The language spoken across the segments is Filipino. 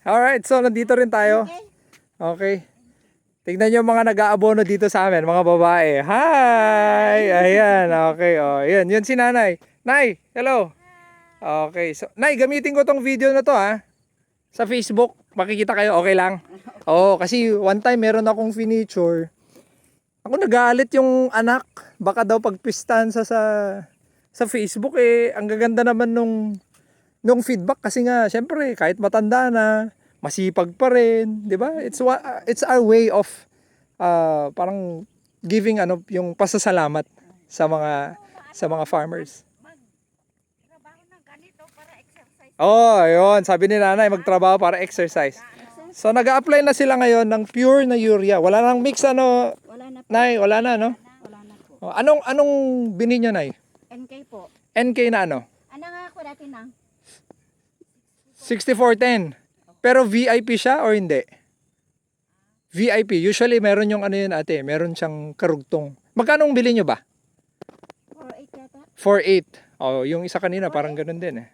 Alright, so nandito rin tayo. Okay. Tignan nyo mga nag-aabono dito sa amin, mga babae. Hi! Ayan, okay. Oh, ayan, yun si nanay. Nay, hello. Okay, so, nay, gamitin ko tong video na to ha. Sa Facebook, makikita kayo, okay lang? Oo, kasi one time meron akong finiture. Ako nagalit yung anak. Baka daw pagpistahan sa Facebook eh. Ang gaganda naman nung feedback kasi nga, syempre, kahit matanda na, masipag pa rin, 'di ba? It's our way of parang giving yung pasasalamat sa mga farmers. Magtrabaho ng ganito para exercise. Oh, ayun, sabi ni nanay, magtrabaho para exercise. So nag-a-apply na sila ngayon ng pure na urea. Wala nang mix Wala na po. nay, wala na no? Wala na po. Oh, anong bini niyo nay? NK po. NK na ano? Ano nga ako dati na? 6410. Pero VIP siya or hindi? VIP. Usually meron yung ano yun ate, meron siyang karugtong. Magkano ang bili nyo ba? 4.8 yata. 4.8. Oh, yung isa kanina parang ganun din eh.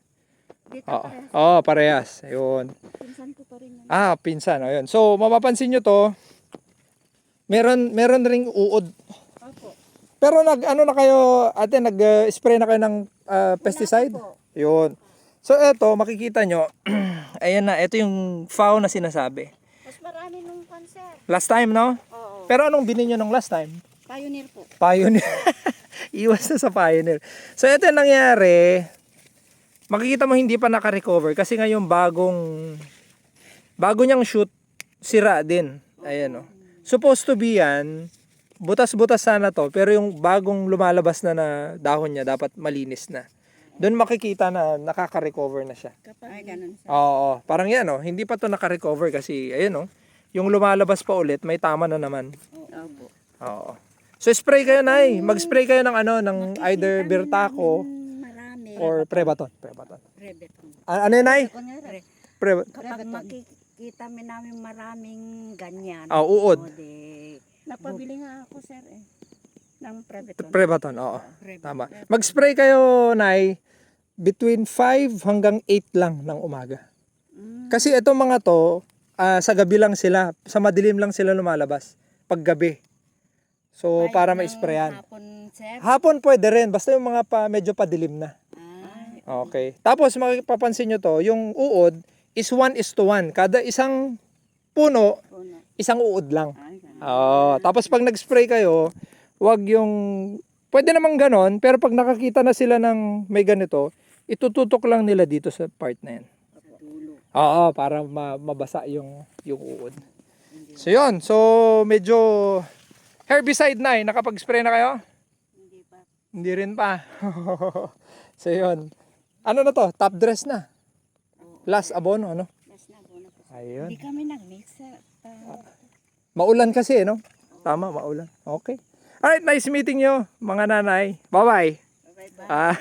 Dito Oo. parehas. Oh, parehas. Ayun. Pinsan ko pa rin yan. Ah, pinsan. Ayun. So, mapapansin nyo to, meron ring uod. Opo. Pero ano na kayo, ate, nag-spray na kayo ng pesticide? Wala pa po. Yun. So, eto, makikita nyo, ayan na, ito yung FAO na sinasabi. Mas marami nung cancer. Last time, no? Oo. Pero anong bili nyo nung last time? Pioneer po. Pioneer. Iwas na sa Pioneer. So, ito yung nangyari. Makikita mo hindi pa naka-recover kasi ngayon bago niyang shoot, sira din. Ayan, oh. Supposed to be yan, butas-butas sana to, pero yung bagong lumalabas na dahon niya, dapat malinis na. Doon makikita na nakaka-recover na siya. Ay, ganun siya. Oo, parang yan, oh. Hindi pa to naka-recover kasi, ayun, oh. Yung lumalabas pa ulit, may tama na naman. Opo. Oo. So spray kayo nay, mag-spray kayo ng either Birtaco Marami. or Prebaton. Rebeton. Ano yun nay? Kunyari, Prebaton. kapag makikita namin maraming ganyan. Uod. Napabili nga ako, sir, eh. Ng Prebeton. Prebaton, oo. Tama. Mag-spray kayo nay between 5 hanggang 8 lang ng umaga. Kasi itong mga to, sa gabi lang sila, sa madilim lang sila lumalabas pag gabi. So para ma-sprayan. Hapon, sir. Hapon pwede rin, basta yung mga medyo padilim na. Ay, Okay. Tapos mapapansin nyo to, yung uod is 1:1. Kada isang puno, puno. isang uod lang. Ay, ganun. Tapos pag nag-spray kayo, wag yung, pwede namang ganon, pero pag nakakita na sila ng may ganito, itututok lang nila dito sa part na yan. Oo, para mabasa yung uod. So yun, so medyo herbicide na nakapag-spray na kayo? Hindi pa. Hindi rin pa. So yun. Ano na to? Top dress na. Last abono, ano? Last na po na po. Ayun. Hindi kami nag-mix, sir. Maulan kasi, no? Tama, maulan. Okay. Alright, nice meeting you, mga nanay. Bye-bye. Bye-bye. Ah.